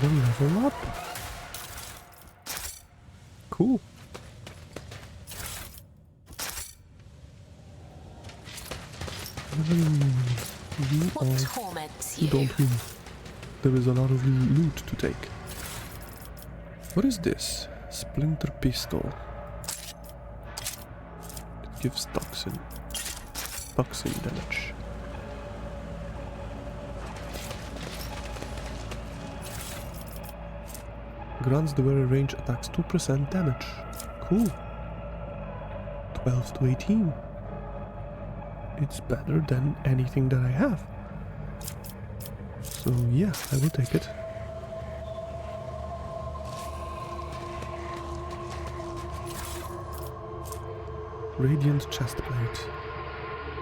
another level up. Cool. What torments You you? don't win. There is a lot of loot to take. What is this? Splinter pistol. It gives toxin damage. Grants the wearer range attacks 2% damage. Cool. 12 to 18. It's better than anything that I have. So yeah, I will take it. Radiant chestplate.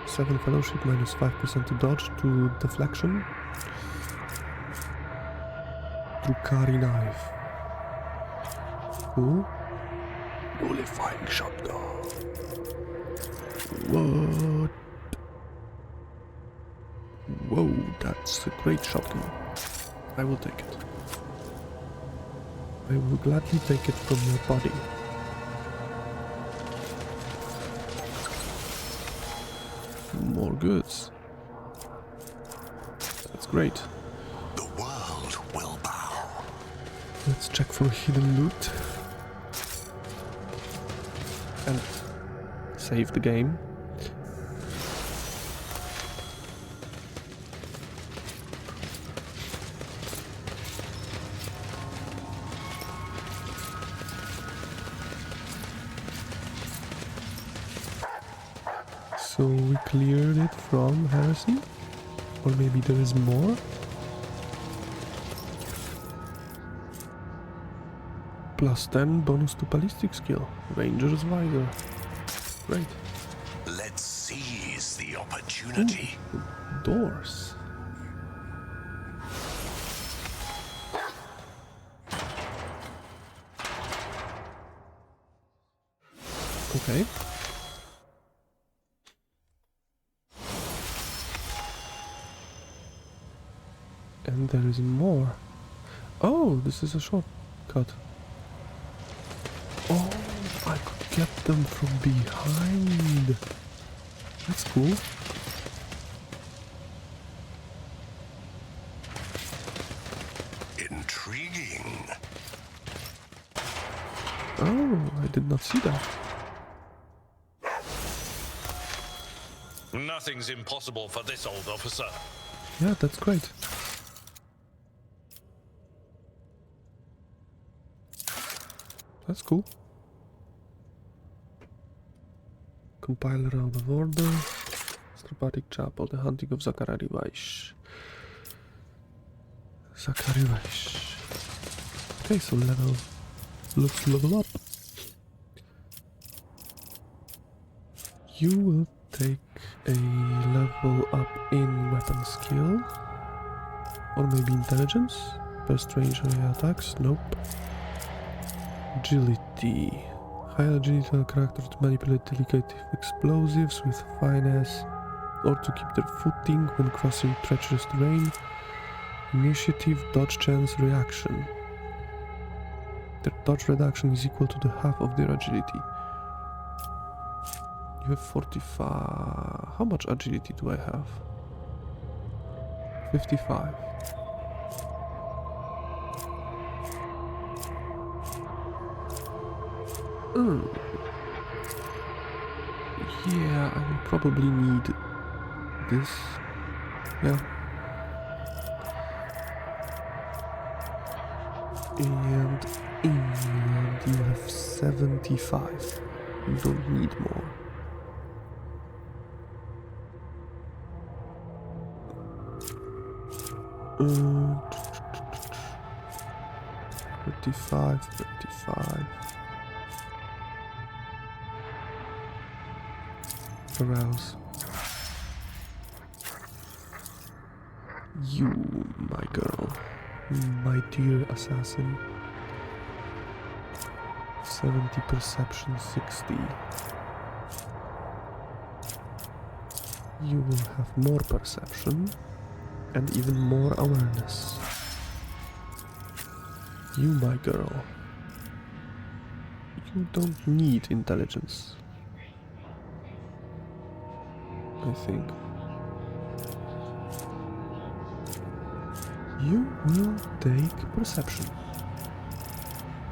7 fellowship minus 5% to dodge to deflection. Drukari knife. Cool. Nullifying shotgun. What? Whoa, that's a great shotgun. I will take it. I will gladly take it from your body. More goods. That's great. The world will bow. Let's check for hidden loot. And save the game. So we cleared it from heresy? Or maybe there is more? Plus 10 bonus to ballistic skill. Ranger's visor. Great. Let's seize the opportunity. Ooh, doors. Okay. And there is more. Oh, this is a shortcut. Oh, I could get them from behind. That's cool. Intriguing. Oh, I did not see that. Nothing's impossible for this old officer. Yeah, that's great. That's cool. Compiler out of order. Astropatic Chapel, the hunting of Zachary Weiss. Zachary Weiss. Okay, so let's level up. You will take a level up in weapon skill. Or maybe intelligence. Burst range area attacks. Nope. Agility. High agility on a character to manipulate delicate explosives with finesse or to keep their footing when crossing treacherous terrain. Initiative, dodge chance, reaction. Their dodge reduction is equal to the half of their agility. You have 45. How much agility do I have? 55. Yeah, I will probably need this. Yeah. And you have 75. You don't need more. Uh, 35. Arouse. You, my girl, my dear assassin. 70 perception, 60. You will have more perception and even more awareness. You, my girl. You don't need intelligence. I think. You will take perception.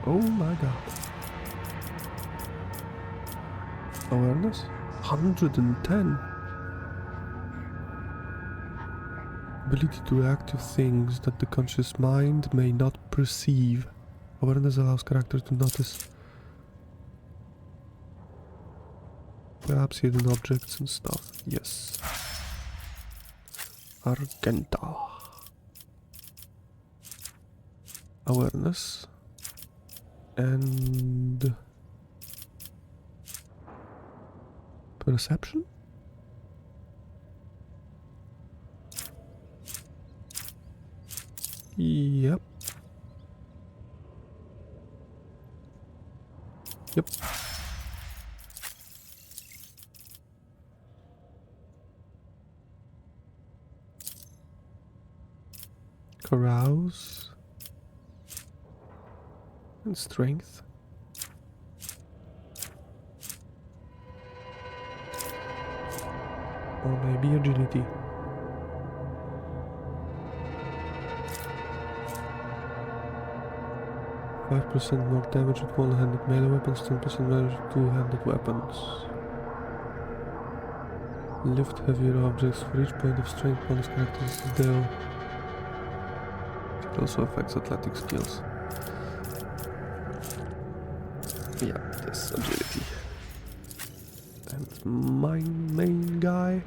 Oh my god. Awareness? 110. Ability to react to things that the conscious mind may not perceive. Awareness allows character to notice perhaps hidden objects and stuff. Yes. Argenta. Awareness. And perception? Yep. Yep. Carouse. And strength. Or maybe agility. %5 more damage with one-handed melee weapons, 10% damage with two-handed weapons. Lift heavier objects for each point of strength bonus characteristics deal. It also affects athletic skills. Yeah, this agility. And my main guy.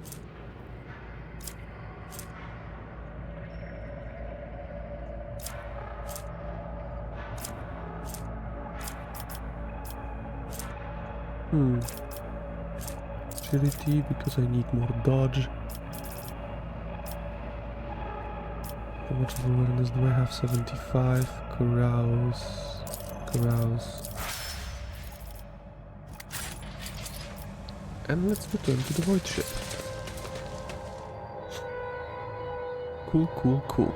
Agility because I need more dodge. How much of awareness do I have? 75. Carouse. Carouse. And let's return to the void ship. Cool, cool, cool.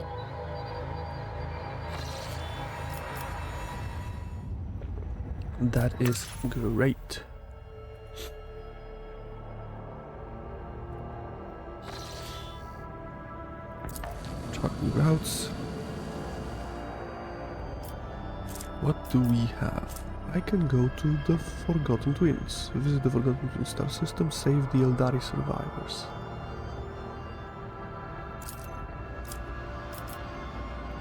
That is great. Charting routes. What do we have? I can go to the Forgotten Twins. Visit the Forgotten Twins star system, save the Eldari survivors.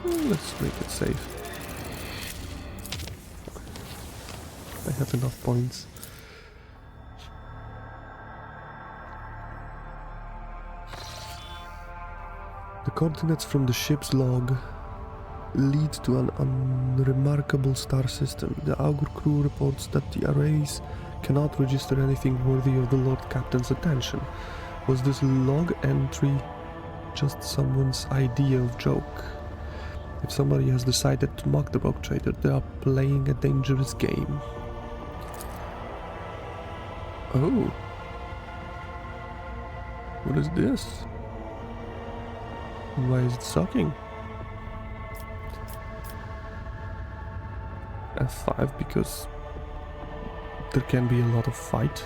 Let's make it safe. I have enough points. The coordinates from the ship's log lead to an unremarkable star system. The Augur crew reports that the arrays cannot register anything worthy of the Lord Captain's attention. Was this log entry just someone's idea of joke? If somebody has decided to mock the rogue trader, they are playing a dangerous game. Oh. What is this? Why is it sucking? F5 because there can be a lot of fight.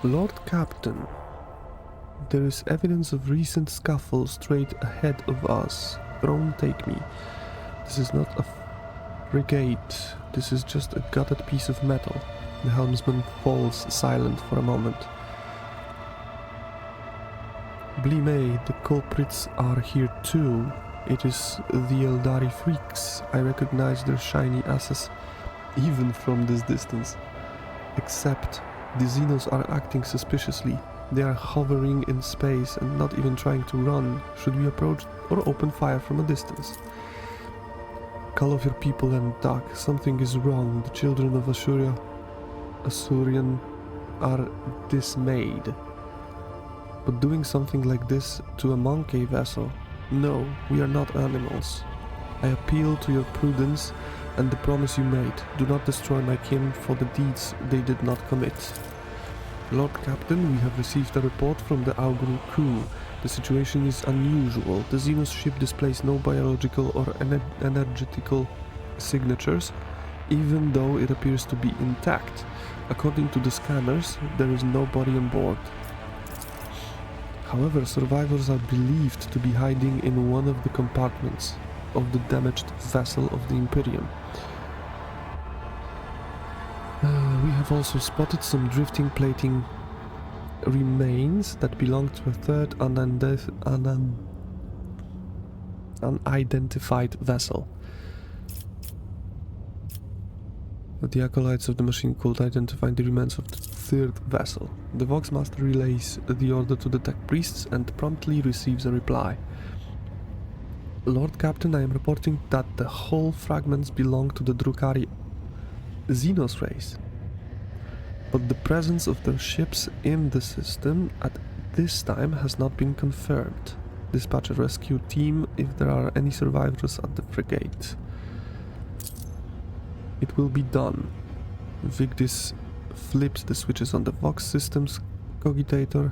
Lord Captain, there is evidence of recent scuffle straight ahead of us. Throne, take me. This is not a frigate. This is just a gutted piece of metal. The helmsman falls silent for a moment. Blimey, the culprits are here too. It is the Eldari freaks. I recognize their shiny asses even from this distance. Except the Xenos are acting suspiciously. They are hovering in space and not even trying to run. Should we approach or open fire from a distance? Call of your people and duck. Something is wrong. The children of Asurian are dismayed. But doing something like this to a monkey vessel? No, we are not animals. I appeal to your prudence and the promise you made. Do not destroy my kin for the deeds they did not commit. Lord Captain, we have received a report from the Augur crew. The situation is unusual. The Xenos ship displays no biological or energetical signatures, even though it appears to be intact. According to the scanners, there is nobody on board. However, survivors are believed to be hiding in one of the compartments of the damaged vessel of the Imperium. We have also spotted some drifting plating remains that belong to a third unidentified vessel. The acolytes of the machine could identify the remains of the third vessel. The Voxmaster relays the order to the tech priests and promptly receives a reply. Lord Captain, I am reporting that the hull fragments belong to the Drukhari Xenos race, but the presence of their ships in the system at this time has not been confirmed. Dispatch a rescue team if there are any survivors at the frigate. It will be done. Vigdis flips the switches on the Vox system's cogitator,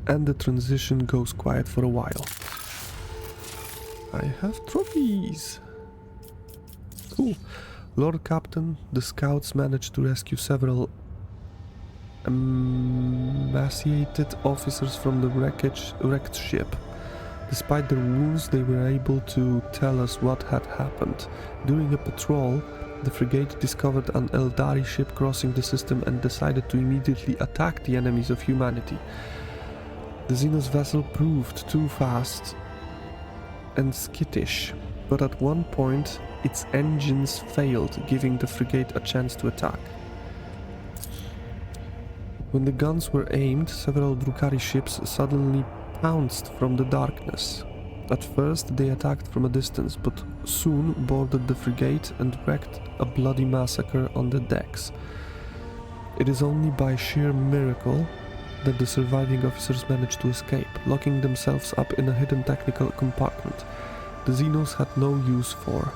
and the transition goes quiet for a while. I have trophies! Cool. Lord Captain, the scouts managed to rescue several emaciated officers from the wrecked ship. Despite their wounds, they were able to tell us what had happened. During a patrol, the frigate discovered an Eldari ship crossing the system and decided to immediately attack the enemies of humanity. The Xenos vessel proved too fast and skittish, but at one point its engines failed, giving the frigate a chance to attack. When the guns were aimed, several Drukhari ships suddenly pounced from the darkness. At first they attacked from a distance, but soon boarded the frigate and wreaked a bloody massacre on the decks. It is only by sheer miracle that the surviving officers managed to escape, locking themselves up in a hidden technical compartment the Xenos had no use for.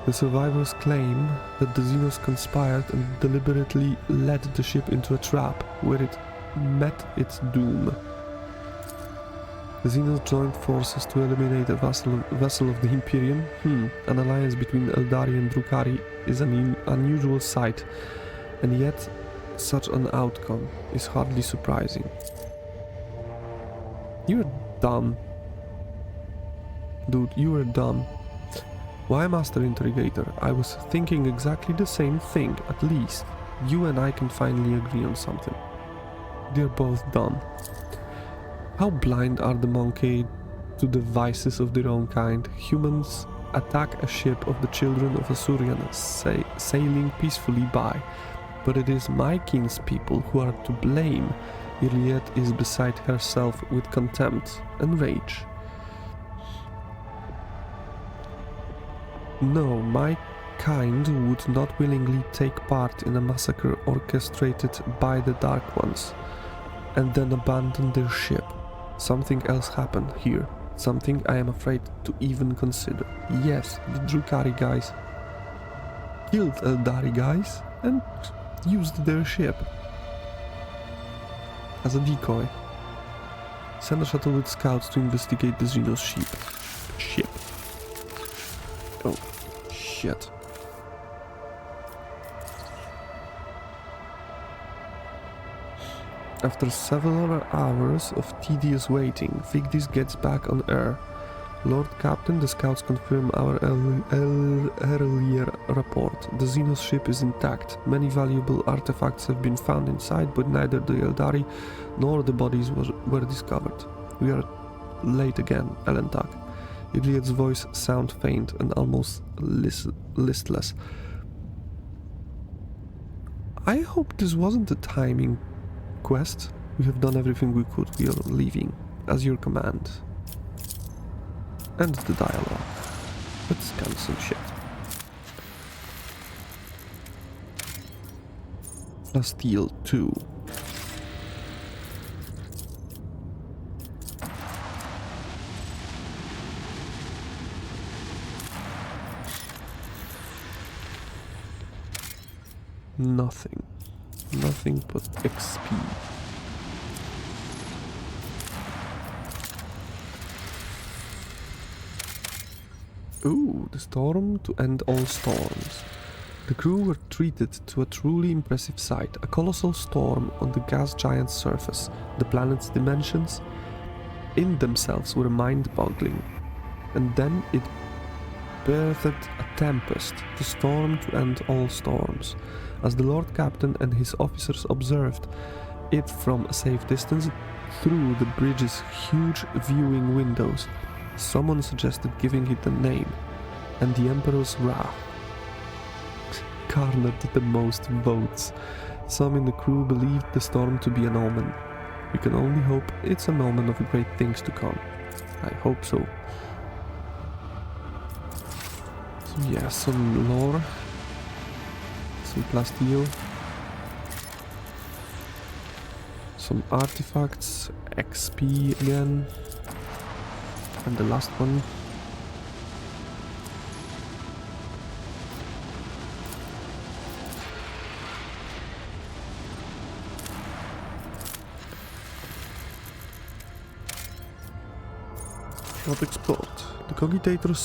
The survivors claim that the Xenos conspired and deliberately led the ship into a trap where it met its doom. The Xenos joined forces to eliminate a vessel of the Imperium. An alliance between Eldari and Drukhari is an unusual sight, and yet such an outcome is hardly surprising. You're dumb. Dude, you are dumb. Why, Master Interrogator? I was thinking exactly the same thing. At least you and I can finally agree on something. They're both dumb. How blind are the monkey to the vices of their own kind? Humans attack a ship of the children of Asurian sailing peacefully by, but it is my kinspeople who are to blame. Iliad is beside herself with contempt and rage. No, my kind would not willingly take part in a massacre orchestrated by the Dark Ones and then abandon their ship. Something else happened here, something I am afraid to even consider. Yes, the Drukhari guys killed Eldari guys and used their ship as a decoy. Send a shuttle with scouts to investigate the Xenos ship. Oh, shit. After several hours of tedious waiting, Vigdis gets back on air. Lord Captain, the scouts confirm our earlier report. The Xenos ship is intact. Many valuable artifacts have been found inside, but neither the Eldari nor the bodies were discovered. We are late again, Elentag. Iliad's voice sounds faint and almost listless. I hope this wasn't a timing quest. We have done everything we could. We are leaving, as your command. End the dialogue. Let's scan some shit. Plasteel 2. Nothing. Nothing but XP. Ooh, the storm to end all storms. The crew were treated to a truly impressive sight, a colossal storm on the gas giant's surface. The planet's dimensions in themselves were mind-boggling. And then it birthed a tempest, the storm to end all storms. As the Lord Captain and his officers observed it from a safe distance through the bridge's huge viewing windows, someone suggested giving it a name, and the Emperor's wrath garnered the most votes. Some in the crew believed the storm to be an omen. We can only hope it's an omen of great things to come. I hope so. So yeah, some lore, some plasteel, some artifacts, XP again, and the last one. Not explored. The Cogitator's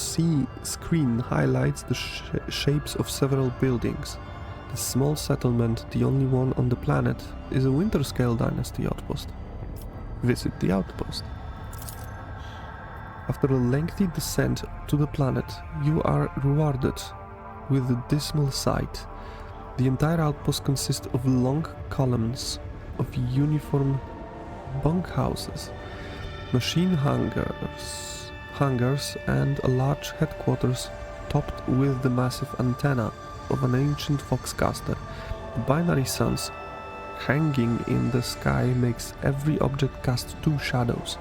screen highlights the shapes of several buildings. The small settlement, the only one on the planet, is a Winterscale Dynasty outpost. Visit the outpost. After a lengthy descent to the planet, you are rewarded with a dismal sight. The entire outpost consists of long columns of uniform bunkhouses, machine hangars, and a large headquarters topped with the massive antenna of an ancient foxcaster. The binary suns hanging in the sky makes every object cast two shadows,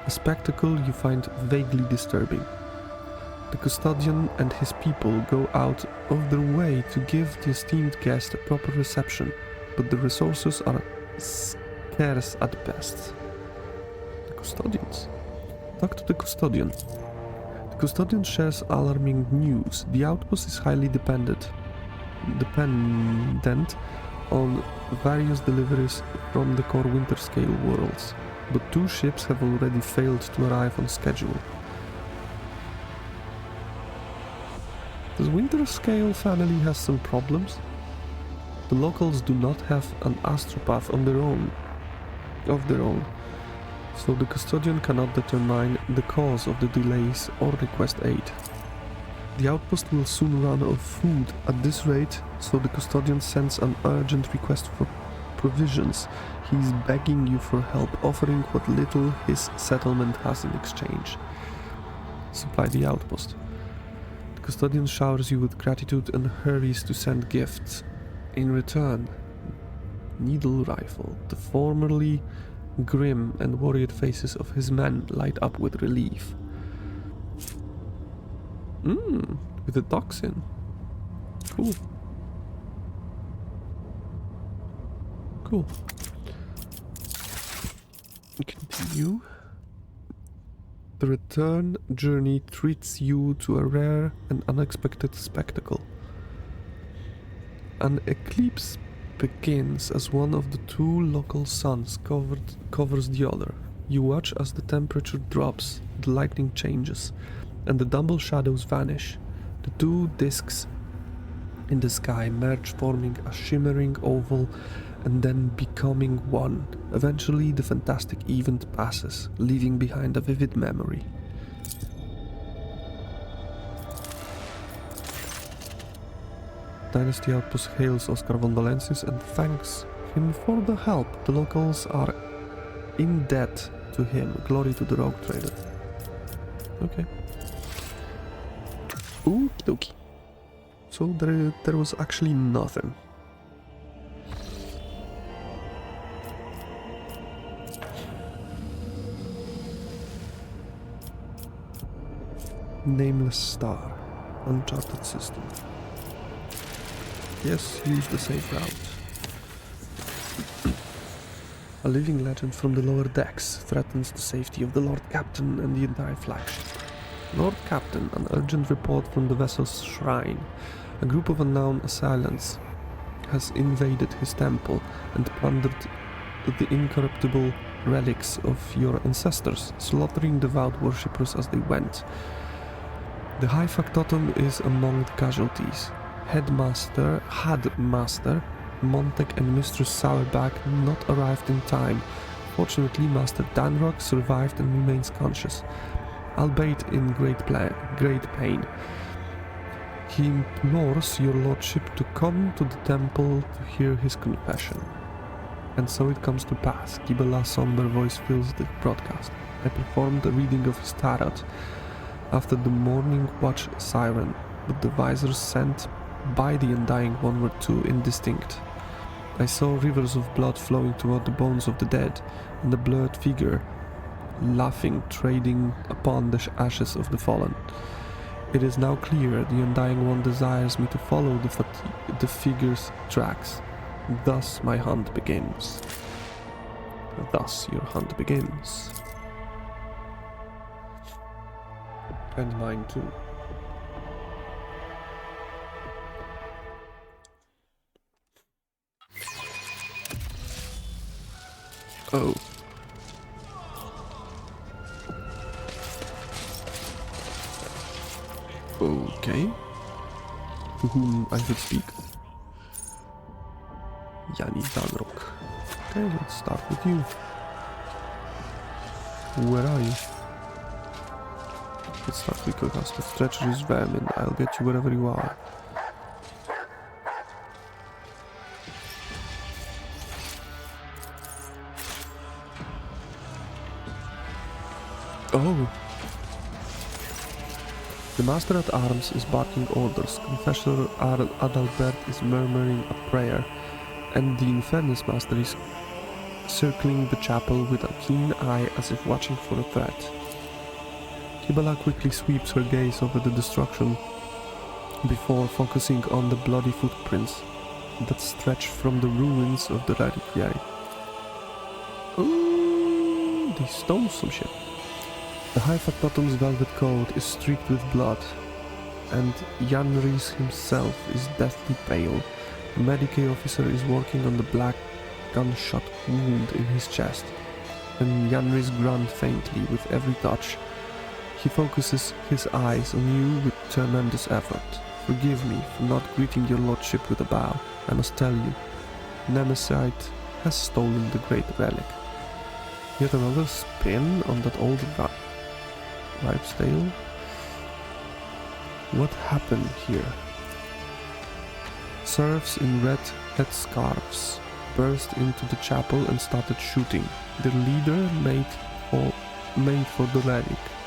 a spectacle you find vaguely disturbing. The custodian and his people go out of their way to give the esteemed guest a proper reception, but the resources are scarce at best. The custodians. Talk to the custodian. The custodian shares alarming news. The outpost is highly dependent on various deliveries from the core Winterscale worlds, but 2 ships have already failed to arrive on schedule. The Winterscale family has some problems. The locals do not have an astropath of their own, so the custodian cannot determine the cause of the delays or request aid. The outpost will soon run out of food at this rate, so the custodian sends an urgent request for provisions. He is begging you for help, offering what little his settlement has in exchange. Supply the outpost. The custodian showers you with gratitude and hurries to send gifts. In return, needle rifle. The formerly grim and worried faces of his men light up with relief. With a toxin. Cool. Continue. The return journey treats you to a rare and unexpected spectacle. An eclipse begins as one of the 2 local suns covers the other. You watch as the temperature drops, the lightning changes, and the double shadows vanish. The 2 disks in the sky merge, forming a shimmering oval and then becoming one. Eventually, the fantastic event passes, leaving behind a vivid memory. Dynasty Outpost hails Oscar von Valencius and thanks him for the help. The locals are in debt to him. Glory to the rogue trader. Okay. Okie dokie. So there was actually nothing. Nameless star. Uncharted system. Yes, use the safe route. A living legend from the lower decks threatens the safety of the Lord Captain and the entire flagship. Lord Captain, an urgent report from the vessel's shrine. A group of unknown assailants has invaded his temple and plundered the incorruptible relics of your ancestors, slaughtering devout worshippers as they went. The High Factotum is among the casualties. Hadmaster Montek and Mistress Sourback not arrived in time. Fortunately, Master Danrock survived and remains conscious, albeit in great pain. He implores your lordship to come to the temple to hear his confession. And so it comes to pass. Gibela's somber voice fills the broadcast. I performed a reading of his tarot after the morning watch siren, but the visors sent by the Undying One were too indistinct. I saw rivers of blood flowing toward the bones of the dead, and a blurred figure, laughing, trading upon the ashes of the fallen. It is now clear the Undying One desires me to follow the figure's tracks. Thus my hunt begins. Thus your hunt begins. And mine too. Oh. Okay. To whom I should speak? Yanni Danrock. Okay, let's start with you. Where are you? Let's start with a cast of treacherous vermin. I'll get you wherever you are. Oh. The Master at Arms is barking orders. Confessor Adalbert is murmuring a prayer, and the Infernus Master is circling the chapel with a keen eye as if watching for a threat. Kibala quickly sweeps her gaze over the destruction before focusing on the bloody footprints that stretch from the ruins of the reliquary. Ooh, these stones some shit. The High Factotum's velvet coat is streaked with blood, and Jan Rees himself is deathly pale. The Medicae officer is working on the black gunshot wound in his chest, and Jan Rees grunts faintly with every touch. He focuses his eyes on you with tremendous effort. Forgive me for not greeting your lordship with a bow. I must tell you, Nemesite has stolen the great relic. Yet another spin on that old wives' tale? What happened here? Serfs in red headscarves burst into the chapel and started shooting. Their leader made for the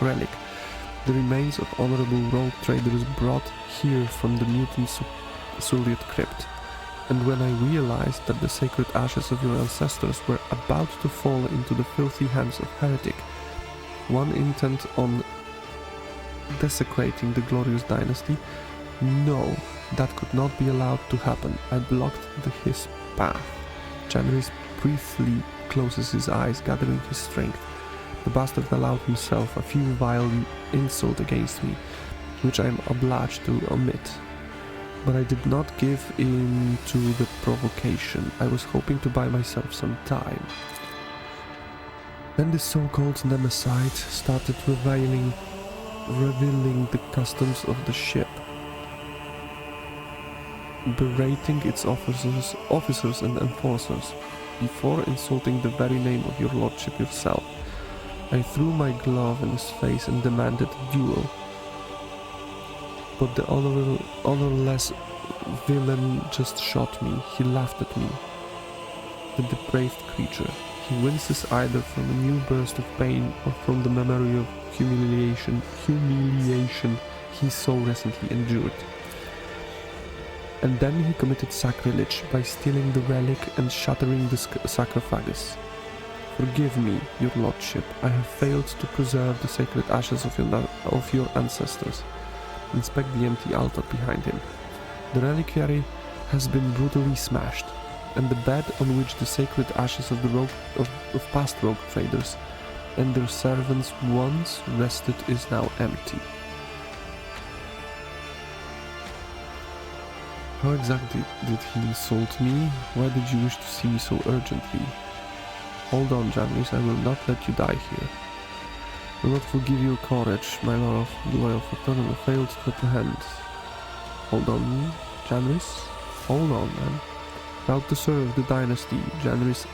relic, the remains of honorable rogue traders brought here from the mutant Suliot crypt. And when I realized that the sacred ashes of your ancestors were about to fall into the filthy hands of heretic, one intent on desecrating the glorious dynasty, no, that could not be allowed to happen. I blocked his path. January briefly closes his eyes, gathering his strength. The bastard allowed himself a few vile insults against me, which I am obliged to omit. But I did not give in to the provocation. I was hoping to buy myself some time. Then the so-called Nemesite started revealing the customs of the ship, berating its officers and enforcers, before insulting the very name of your lordship yourself. I threw my glove in his face and demanded a duel. But the honorless villain just shot me. He laughed at me. The depraved creature. He winces either from a new burst of pain or from the memory of humiliation he so recently endured. And then he committed sacrilege by stealing the relic and shattering the sarcophagus. Forgive me, your lordship, I have failed to preserve the sacred ashes of your ancestors. Inspect the empty altar behind him. The reliquary has been brutally smashed, and the bed on which the sacred ashes of past rogue traders and their servants once rested is now empty. How exactly did he insult me? Why did you wish to see me so urgently? Hold on, Janice, I will not let you die here. I will not forgive your courage, my lord of the loyal Factotum failed to apprehend. Hold on, Janice. Hold on, man. Proud to serve the dynasty, Janice.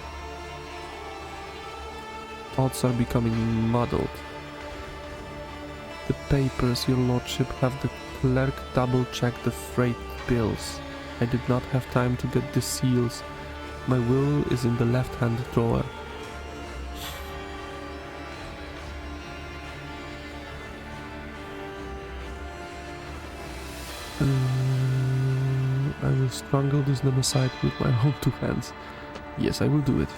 Thoughts are becoming muddled. The papers, your lordship, have the clerk double-check the freight bills. I did not have time to get the seals. My will is in the left-hand drawer. I will strangle this Nemesis with my own two hands. Yes, I will do it.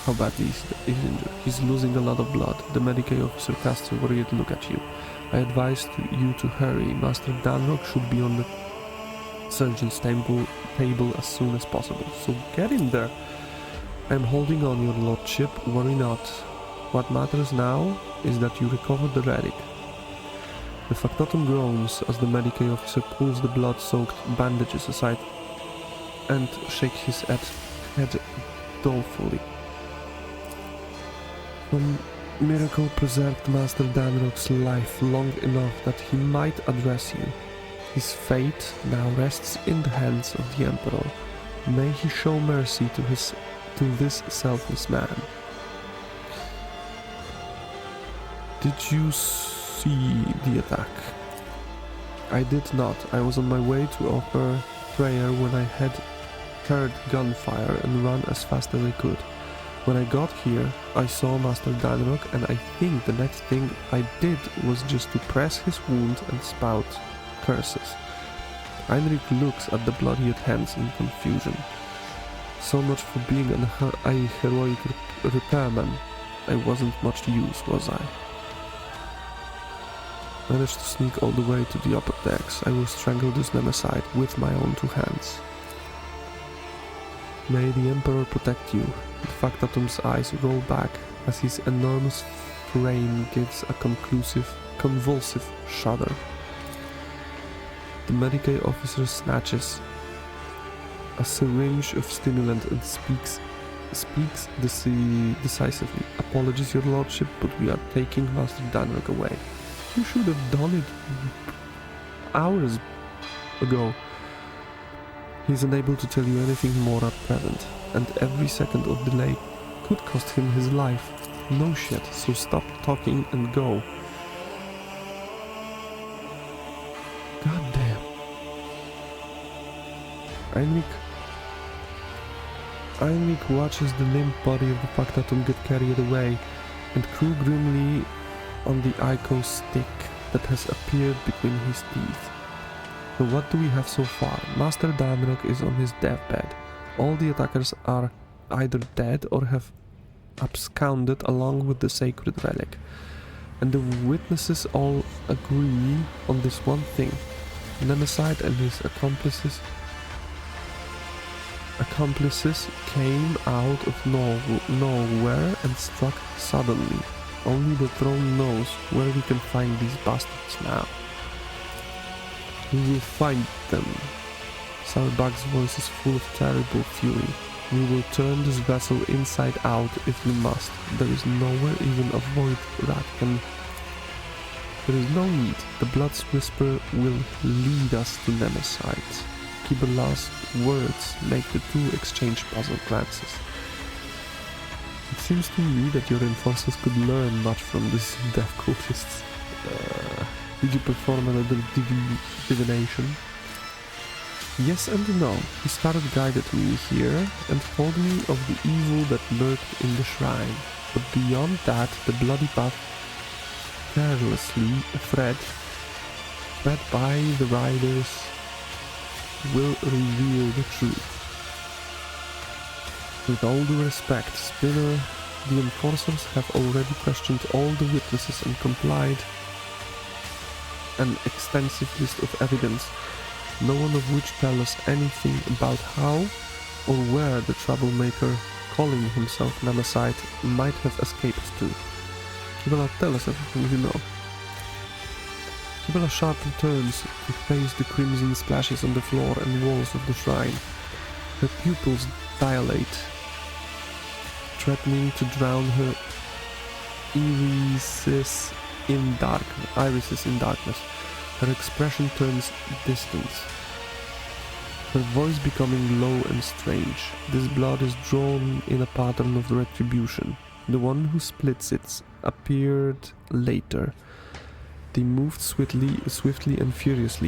How badly is injured? He's losing a lot of blood. The medical officer casts a worried look at you. I advised you to hurry. Master Danrock should be on the surgeon's table as soon as possible. So get in there. I am holding on, your lordship. Worry not. What matters now is that you recover the relic. The Factotum groans as the medical officer pulls the blood-soaked bandages aside and shakes his head dolefully. The miracle preserved Master Danrock's life long enough that he might address you. His fate now rests in the hands of the Emperor. May he show mercy to this selfless man. Did you see the attack? I did not. I was on my way to offer prayer when I had heard gunfire and run as fast as I could. When I got here, I saw Master Danrock, and I think the next thing I did was just to press his wound and spout curses. Heinrich looks at the bloodied hands in confusion. So much for being a heroic repairman. I wasn't much use, was I? Managed to sneak all the way to the upper decks. I will strangle this Nemesis with my own two hands. May the Emperor protect you. The Factotum's eyes roll back as his enormous frame gives a convulsive shudder. The medical officer snatches a syringe of stimulant and speaks decisively. Apologies, your lordship, but we are taking Master Danrock away. You should have done it hours ago. He is unable to tell you anything more at present, and every second of delay could cost him his life. No shit, so stop talking and go. God damn. Heinrich watches the limp body of the Factotum get carried away and crew grimly on the Ico stick that has appeared between his teeth. So what do we have so far? Master Danrock is on his deathbed. All the attackers are either dead or have absconded along with the sacred relic. And the witnesses all agree on this one thing. Nemesis and his accomplices came out of nowhere and struck suddenly. Only the throne knows where we can find these bastards now. We will find them. Sauerbach's voice is full of terrible fury. We will turn this vessel inside out if we must. There is nowhere even a void rat can... There is no need. The Blood's Whisper will lead us to Nemesis. Kibela's words make the two exchange puzzled glances. It seems to me that your enforcers could learn much from these death cultists. Did you perform another divination? Yes and no. His heart guided me here and told me of the evil that lurked in the shrine. But beyond that, the bloody path carelessly fed by the riders will reveal the truth. With all due respect, Spinner, the enforcers have already questioned all the witnesses and complied an extensive list of evidence, no one of which tells us anything about how or where the troublemaker calling himself Nemesis might have escaped to. Kibela, tell us everything you know. Isabella sharply turns to face the crimson splashes on the floor and walls of the shrine. Her pupils dilate, threatening to drown her irises in darkness. Her expression turns distant, her voice becoming low and strange. This blood is drawn in a pattern of retribution. The one who splits it appeared later. They moved swiftly and furiously,